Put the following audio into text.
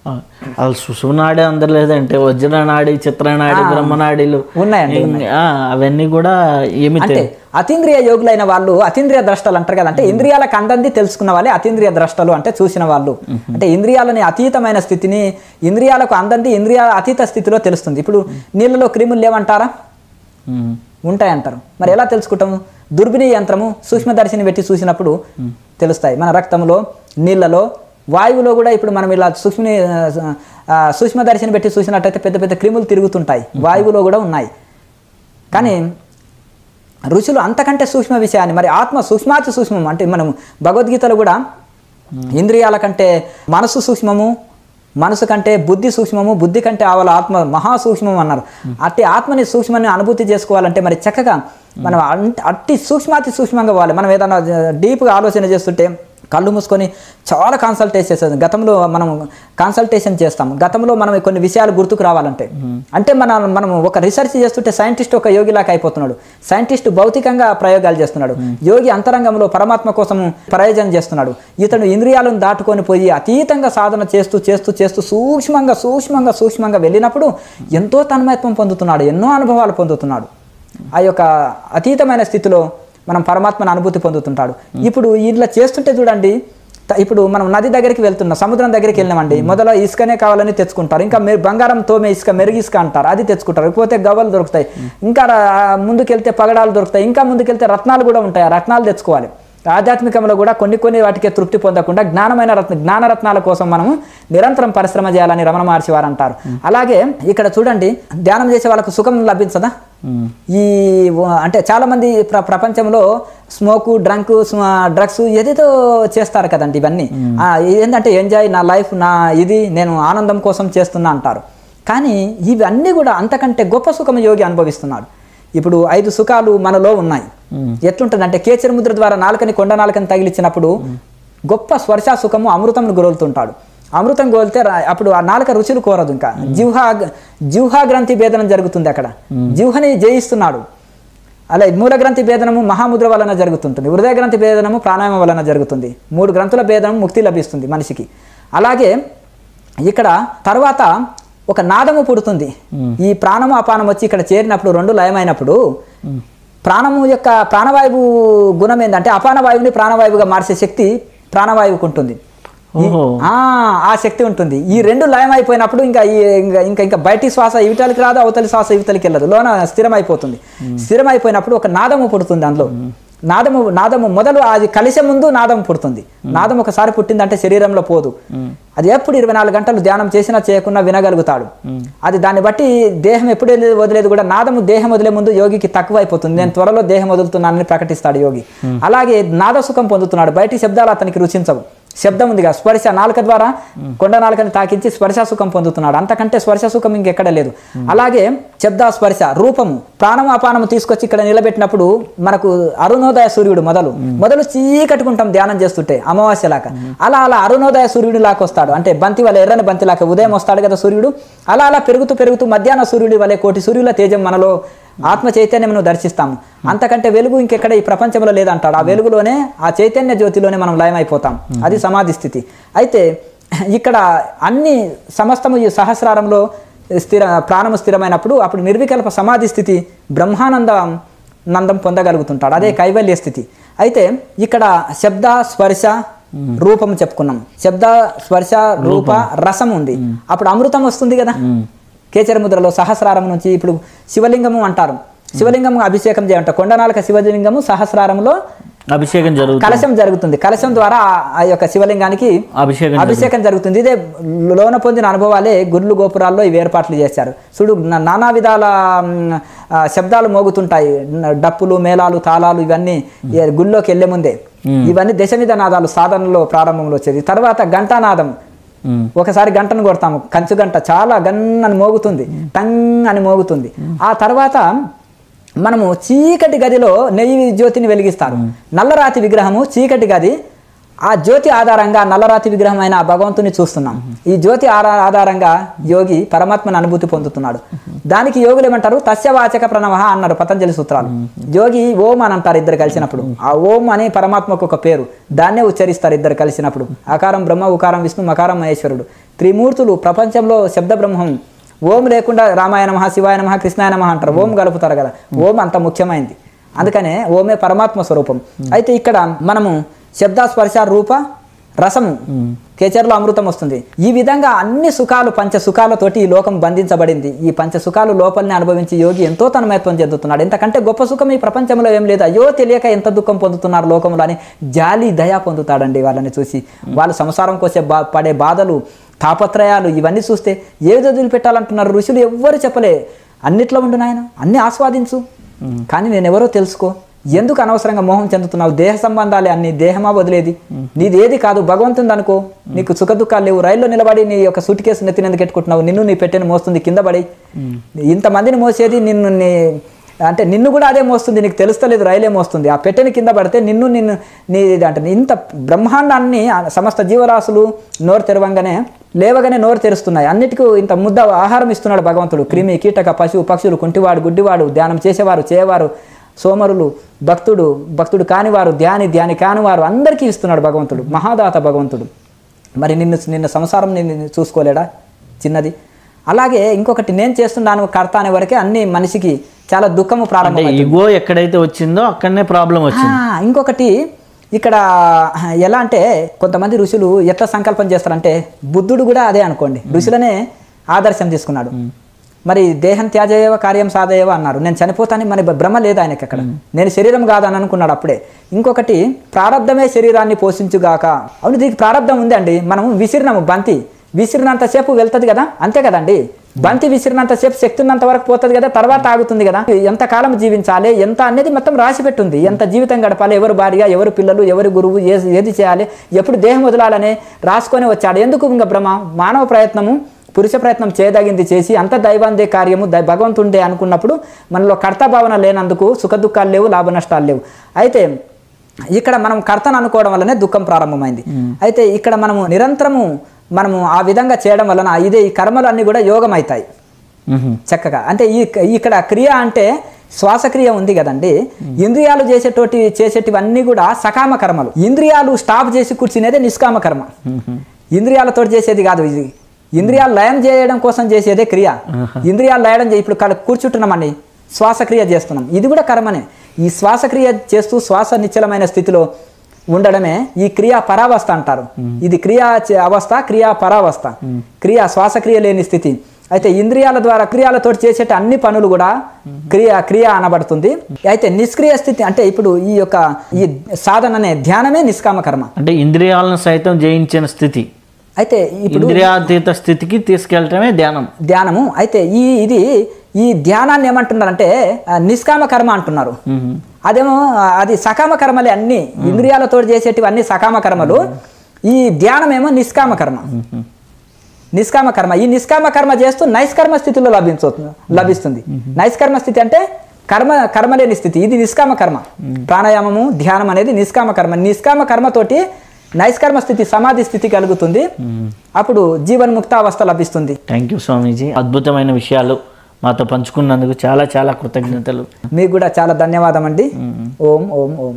అసలు సుషుమ్నాడి అందరు లేదంటే వజ్రనాడి, చిత్రనాడి, బ్రహ్మనాడిలు ఉన్నాయండి. అవన్నీ కూడా ఏమి అంటే అతీంద్రియ యోగులైన వాళ్ళు అతీంద్రియ ద్రష్టలు అంటారు కదా, అంటే ఇంద్రియాలకు అందంది తెలుసుకున్న వాళ్ళే అతీంద్రియ ద్రష్టలు, అంటే చూసిన వాళ్ళు. అంటే ఇంద్రియాలని అతీతమైన స్థితిని, ఇంద్రియాలకు అందంది ఇంద్రియ అతీత స్థితిలో తెలుస్తుంది. ఇప్పుడు నీళ్ళలో క్రిములు లేవంటారా? ఉంటాయంటారు. మరి ఎలా తెలుసుకుంటాము? దుర్బిణి యంత్రము సూక్ష్మదర్శిని పెట్టి చూసినప్పుడు తెలుస్తాయి. మన రక్తంలో, నీళ్ళలో, వాయువులో కూడా ఇప్పుడు మనం ఇలా సూక్ష్మదర్శిని పెట్టి చూసినట్టయితే పెద్ద పెద్ద క్రిములు తిరుగుతుంటాయి, వాయువులో కూడా ఉన్నాయి. కానీ ఋషులు అంతకంటే సూక్ష్మ విషయాన్ని, మరి ఆత్మ సూక్ష్మాతి సూక్ష్మం, అంటే మనం భగవద్గీతలో కూడా ఇంద్రియాల కంటే మనసు సూక్ష్మము, మనసు కంటే బుద్ధి సూక్ష్మము, బుద్ధి కంటే ఆవల ఆత్మ మహాసూక్ష్మం అన్నారు. అట్టి ఆత్మని సూక్ష్మాన్ని అనుభూతి చేసుకోవాలంటే మరి చక్కగా మనం అట్టి సూక్ష్మాతి సూక్ష్మంగా పోవాలి. మనం ఏదైనా డీప్గా ఆలోచన చేస్తుంటే కళ్ళు మూసుకొని చాలా కాన్సల్టేషన్ చేస్తాం. గతంలో మనం కాన్సల్టేషన్ చేస్తాం. గతంలో మనం కొన్ని విషయాలు గుర్తుకు రావాలంటే, అంటే మనం ఒక రీసెర్చ్ చేస్తుంటే సైంటిస్ట్ ఒక యోగిలాగా అయిపోతున్నాడు. సైంటిస్ట్ భౌతికంగా ప్రయోగాలు చేస్తున్నాడు, యోగి అంతరంగంలో పరమాత్మ కోసం ప్రయోజనం చేస్తున్నాడు. ఇతను ఇంద్రియాలను దాటుకొని పోయి అతీతంగా సాధన చేస్తూ చేస్తూ చేస్తూ సూక్ష్మంగా సూక్ష్మంగా సూక్ష్మంగా వెళ్ళినప్పుడు ఎంతో తన్మయత్వం పొందుతున్నాడు, ఎన్నో అనుభవాలు పొందుతున్నాడు. ఆ యొక్క అతీతమైన స్థితిలో మనం పరమాత్మను అనుభూతి పొందుతుంటాడు. ఇప్పుడు ఇట్లా చేస్తుంటే చూడండి, ఇప్పుడు మనం నది దగ్గరికి వెళ్తున్నాం, సముద్రం దగ్గరికి వెళ్ళినామండి, మొదలు ఇసుకనే కావాలని తెచ్చుకుంటారు. ఇంకా బంగారం తోమే ఇసుక, మెరుగు ఇసుక అంటారు, అది తెచ్చుకుంటారు. పోతే గవ్వలు దొరుకుతాయి, ఇంకా ముందుకెళ్తే పగడాలు దొరుకుతాయి, ఇంకా ముందుకెళ్తే రత్నాలు కూడా ఉంటాయి, ఆ రత్నాలు తెచ్చుకోవాలి. ఆధ్యాత్మికంలో కూడా కొన్ని వాటికే తృప్తి పొందకుండా జ్ఞానరత్నాల కోసం మనము నిరంతరం పరిశ్రమ చేయాలని రమణ మహర్షి వారు అంటారు. అలాగే ఇక్కడ చూడండి, ధ్యానం చేసే వాళ్ళకు సుఖం లభించదా? ఈ అంటే చాలా మంది ప్రపంచంలో స్మోకు, డ్రగ్స్ ఏదేదో చేస్తారు కదండి. ఇవన్నీ ఏంటంటే ఎంజాయ్, నా లైఫ్, నా ఇది నేను ఆనందం కోసం చేస్తున్నా అంటారు. కానీ ఇవన్నీ కూడా అంతకంటే గొప్ప సుఖం యోగి అనుభవిస్తున్నాడు. ఇప్పుడు 5 సుఖాలు మనలో ఉన్నాయి. ఎట్లుంటుందంటే కేచర ముద్ర ద్వారా కొండ నాలుకని తగిలిచ్చినప్పుడు గొప్ప స్పర్శ సుఖము అమృతంను గోలుతుంటాడు. అమృతం గోలితే అప్పుడు ఆ నాలుక రుచులు కోరదు. ఇంకా జిహ్వా గ్రంథి భేదనం జరుగుతుంది, అక్కడ జిహ్వని జయిస్తున్నాడు. అలాగే మూల గ్రంథి భేదనము మహాముద్ర వలన జరుగుతుంటుంది, హృదయ గ్రంథి భేదనము ప్రాణాయామం వలన జరుగుతుంది. 3 గ్రంథుల భేదనం ముక్తి లభిస్తుంది మనిషికి. అలాగే ఇక్కడ తర్వాత ఒక నాదము పుడుతుంది. ఈ ప్రాణము అపానం వచ్చి ఇక్కడ చేరినప్పుడు 2 లయమైనప్పుడు ప్రాణము యొక్క ప్రాణవాయువు గుణం ఏంటంటే అపానవాయువుని ప్రాణవాయువుగా మార్చే శక్తి ప్రాణవాయువుకు ఉంటుంది. ఆ శక్తి ఉంటుంది. ఈ 2 లయం అయిపోయినప్పుడు ఇంకా బయటి శ్వాస ఇవతలికి రాదు, అవతలి శ్వాస ఇవతలికి వెళ్ళదు, లోన స్థిరమైపోతుంది. స్థిరమైపోయినప్పుడు ఒక నాదము పుడుతుంది. అందులో నాదము మొదలు అది కలిసే ముందు నాదం పుడుతుంది. నాదం ఒకసారి పుట్టిందంటే శరీరంలో పోదు, అది ఎప్పుడు 24 గంటలు ధ్యానం చేసినా చేయకుండా వినగలుగుతాడు. అది దాన్ని బట్టి దేహం ఎప్పుడు వదిలేదు కూడా. నాదము దేహం వదిలే ముందు యోగికి తక్కువ అయిపోతుంది, నేను త్వరలో దేహం వదులుతున్నానని ప్రకటిస్తాడు యోగి. అలాగే నాద సుఖం పొందుతున్నాడు, బయటి శబ్దాలు అతనికి రుచించవు. శబ్దం ఉందిగా, స్పర్శ నాలుక ద్వారా కొండ నాలుకని తాకించి స్పర్శ సుఖం పొందుతున్నాడు. అంతకంటే స్పర్శ సుఖం ఇంకెక్కడ లేదు. అలాగే శబ్ద స్పర్శ రూపము ప్రాణము అపానము తీసుకొచ్చి ఇక్కడ నిలబెట్టినప్పుడు మనకు అరుణోదయ సూర్యుడు మొదలు చీకట్టుకుంటాం ధ్యానం చేస్తుంటే అమావాస్యలాగా. అలా అరుణోదయ సూర్యుడు లాగా వస్తాడు, అంటే బంతి వల్ల ఎర్రని బంతి లాగా ఉదయం వస్తాడు కదా సూర్యుడు. అలా పెరుగుతూ మధ్యాహ్న సూర్యుడి వలె కోటి సూర్యుల తేజం మనలో ఆత్మ చైతన్యమును దర్శిస్తాము. అంతకంటే వెలుగు ఇంకెక్కడ ఈ ప్రపంచంలో లేదంటాడు. ఆ వెలుగులోనే, ఆ చైతన్య జ్యోతిలోనే మనం లయమైపోతాం. అది సమాధి స్థితి. అయితే ఇక్కడ అన్ని సమస్తము ఈ సహస్రారంలో ప్రాణము స్థిరమైనప్పుడు అప్పుడు నిర్వికల్ప సమాధి స్థితి బ్రహ్మానందం పొందగలుగుతుంటాడు. అదే కైవల్య స్థితి. అయితే ఇక్కడ శబ్ద స్పర్శ రూపం చెప్పుకున్నాం. శబ్ద స్పర్శ రూప రసం ఉంది. అప్పుడు అమృతం వస్తుంది కదా. కేచర ముద్రలో సహస్రారం నుంచి ఇప్పుడు శివలింగము అంటారు. శివలింగము అభిషేకం చేయంట. కొండనాలక శివలింగము సహస్రారంలో అభిషేకం జరుగుతుంది, కలశం జరుగుతుంది. కలశం ద్వారా ఆ యొక్క శివలింగానికి అభిషేకం జరుగుతుంది. ఇదే లోన పొందిన అనుభవాలే గుళ్ళు గోపురాల్లో ఇవి ఏర్పాట్లు చేశారు. చూడు, నానా విధాల శబ్దాలు మోగుతుంటాయి, డప్పులు, మేళాలు, తాళాలు, ఇవన్నీ గుళ్ళోకి వెళ్లే ముందే. ఇవన్నీ దశవిధ నాదాలు సాధనలో ప్రారంభంలో వచ్చేది. తర్వాత ఘంటానాదం, ఒకసారి గంటను కొడతాము, కంచు గంట చాలా గన్నని మోగుతుంది, టంగ్ అని మోగుతుంది. ఆ తర్వాత మనము చీకటి గదిలో నెయ్యి జ్యోతిని వెలిగిస్తారు. నల్లరాతి విగ్రహము, చీకటి గది, ఆ జ్యోతి ఆధారంగా నల్లరాతి విగ్రహమైన ఆ భగవంతుని చూస్తున్నాం. ఈ జ్యోతి ఆధారంగా యోగి పరమాత్మను అనుభూతి పొందుతున్నాడు. దానికి యోగులు ఏమంటారు? తస్యవాచక ప్రణవ అన్నారు పతంజలి సూత్రాలు. యోగి ఓం అని అంటారు ఇద్దరు కలిసినప్పుడు. ఆ ఓం అనే పరమాత్మకు ఒక పేరు, దాన్నే ఉచ్చరిస్తారు ఇద్దరు కలిసినప్పుడు. ఆకారం బ్రహ్మ, ఉకారం విష్ణు, మకారం మహేశ్వరుడు, త్రిమూర్తులు ప్రపంచంలో శబ్ద బ్రహ్మం. ఓం లేకుండా రామాయ నమః, శివాయ నమః, కృష్ణాయ నమః అంటారు. ఓం కలుపుతారు కదా. ఓం అంత ముఖ్యమైనది, అందుకనే ఓమే పరమాత్మ స్వరూపం. అయితే ఇక్కడ మనము శబ్ద స్పర్శ రూప రసము కేచర్లో అమృతం వస్తుంది. ఈ విధంగా అన్ని సుఖాలు పంచ సుఖాలతోటి ఈ లోకం బంధించబడింది. ఈ పంచ సుఖాలు లోపలిని అనుభవించి యోగి ఎంతో తన్మయత్వం చెందుతున్నాడు. ఎంతకంటే గొప్ప సుఖం ఈ ప్రపంచంలో ఏం లేదు. అయ్యో తెలియక ఎంత దుఃఖం పొందుతున్నారు లోకంలో అని జాలి దయా పొందుతాడండి వాళ్ళని చూసి. వాళ్ళు సంసారం కోసం పడే బాధలు, తాపత్రయాలు ఇవన్నీ చూస్తే ఏది వదిలిపెట్టాలంటున్నారు ఋషులు. ఎవ్వరు చెప్పలే అన్నిట్లో ఉండు నాయన, అన్ని ఆస్వాదించు, కానీ నేనెవరో తెలుసుకో. ఎందుకు అనవసరంగా మోహం చెందుతున్నావు? దేహ సంబంధాలే అన్ని, దేహమా వదిలేది, నీది ఏది కాదు, భగవంతుని అనుకో. నీకు సుఖ దుఃఖాలు లేవు. రైల్లో నిలబడి నీ యొక్క సూట్ కేసు నెత్తినందుకు ఎట్టుకుంటున్నావు. నిన్ను నీ పెట్టెని మోస్తుంది కింద పడి. ఇంతమందిని మోసేది అంటే నిన్ను కూడా అదే మోస్తుంది, నీకు తెలుస్తలేదు. రైలే మోస్తుంది. ఆ పెట్టెని కింద పడితే నిన్ను అంటే ఇంత బ్రహ్మాండాన్ని సమస్త జీవరాశులు నోరు తెరవంగానే లేవగానే నోరు తెరుస్తున్నాయి. అన్నిటికీ ఇంత ముద్ద ఆహారం ఇస్తున్నాడు భగవంతుడు. క్రిమి కీటక పశువు పక్షులు, కుంటివాడు గుడ్డివాడు, ధ్యానం చేసేవారు చేయవారు, సోమరులు, భక్తుడు కానివారు, ధ్యాని కానివారు అందరికీ ఇస్తున్నాడు భగవంతుడు. మహాదాత భగవంతుడు. మరి నిన్న సంసారం నిన్ను చూసుకోలేడా చిన్నది? అలాగే ఇంకొకటి, నేను చేస్తున్నాను కర్త అనే వరకే అన్ని మనిషికి చాలా దుఃఖము ప్రారంభమైంది. ఈగో ఎక్కడైతే వచ్చిందో అక్కడనే ప్రాబ్లం వచ్చింది. ఇంకొకటి ఇక్కడ ఎలా అంటే కొంతమంది ఋషులు ఎట్లా సంకల్పం చేస్తారంటే, బుద్ధుడు కూడా అదే అనుకోండి, ఋషులనే ఆదర్శం తీసుకున్నాడు. మరి దేహం త్యాజేవ కార్యం సాధేవ అన్నారు. నేను చనిపోతాను, మరి భ్రమ లేదు ఆయనకి అక్కడ. నేను శరీరం కాదని అనుకున్నాడు అప్పుడే. ఇంకొకటి, ప్రారంధమే శరీరాన్ని పోషించుగాక. అవును, దీనికి ప్రారంధం ఉంది అండి. మనం విసిరినాము, బంతి విసిరినంతసేపు వెళ్తుంది కదా, అంతే కదండి. బంతి విసిరినంతసేపు శక్తి ఉన్నంత వరకు పోతుంది కదా, తర్వాత ఆగుతుంది కదా. ఎంతకాలం జీవించాలి, ఎంత అనేది మొత్తం రాసి పెట్టుంది. ఎంత జీవితం గడపాలి, ఎవరు భార్య, ఎవరు పిల్లలు, ఎవరు గురువు, ఏది చేయాలి, ఎప్పుడు దేహం వదలాలని రాసుకొని వచ్చాడు. ఎందుకు? ఇంకా భ్రమ. మానవ ప్రయత్నము, పురుష ప్రయత్నం చేయదగింది చేసి అంత దైవాందే కార్యము భగవంతుండే అనుకున్నప్పుడు మనలో కర్తభావన లేనందుకు సుఖ దుఃఖాలు లేవు, లాభ నష్టాలు లేవు. అయితే ఇక్కడ మనం కర్తను అనుకోవడం వల్లనే దుఃఖం ప్రారంభమైంది. అయితే ఇక్కడ మనము నిరంతరము ఆ విధంగా చేయడం వలన ఈ కర్మలు అన్నీ కూడా యోగం అవుతాయి చక్కగా. అంటే ఇక్కడ క్రియ అంటే శ్వాసక్రియ ఉంది కదండి. ఇంద్రియాలు చేసేటివన్నీ కూడా సకామ కర్మలు. ఇంద్రియాలు స్టాప్ చేసి కూర్చునేదే నిష్కామ కర్మ. ఇంద్రియాలతో చేసేది కాదు ఇది. ఇంద్రియాలు లయం చేయడం కోసం చేసేదే క్రియ. ఇంద్రియాలు లయడం ఇప్పుడు కూర్చుంటున్నామండి, శ్వాసక్రియ చేస్తున్నాం, ఇది కూడా కర్మనే. ఈ శ్వాసక్రియ చేస్తూ శ్వాస నిశ్చలమైన స్థితిలో ఉండడమే ఈ క్రియా పరావస్థ అంటారు. ఇది క్రియా అవస్థ, క్రియా పరావస్థ. శ్వాసక్రియ లేని స్థితి. అయితే ఇంద్రియాల ద్వారా క్రియాలతో చేసేట అన్ని పనులు కూడా క్రియ అనబడుతుంది. అయితే నిష్క్రియ స్థితి అంటే ఇప్పుడు ఈ సాధననే ధ్యానమే నిష్కామ కర్మ. అంటే ఇంద్రియాలను సైతం జయించిన స్థితి. అయితే ఇప్పుడు ఇంద్రియాతీత స్థితికి తీసుకెళ్ళటమే ధ్యానము. అయితే ఈ ధ్యానాన్ని ఏమంటున్నారంటే నిష్కామ కర్మ అంటున్నారు. అదేమో అది సకామ కర్మలే అన్ని. ఇంద్రియాలతో చేసేటివి అన్ని సకామ కర్మలు. ఈ ధ్యానం ఏమో నిష్కామ కర్మ. ఈ నిష్కామ కర్మ చేస్తూ నైష్కర్మ స్థితిలో లభిస్తుంది. నైష్కర్మ స్థితి అంటే కర్మ లేని స్థితి. ఇది నిష్కామ కర్మ. ప్రాణాయామము, ధ్యానం అనేది నిష్కామ కర్మ. నిష్కామ కర్మతోటి నైష్కర్మ స్థితి, సమాధి స్థితి కలుగుతుంది. అప్పుడు జీవన్ముక్త అవస్థ లభిస్తుంది. థ్యాంక్ యూ స్వామీజీ, అద్భుతమైన విషయాలు మాతో పంచుకున్నందుకు చాలా చాలా కృతజ్ఞతలు. మీకు కూడా చాలా ధన్యవాదం అండి. ఓం ఓం ఓం.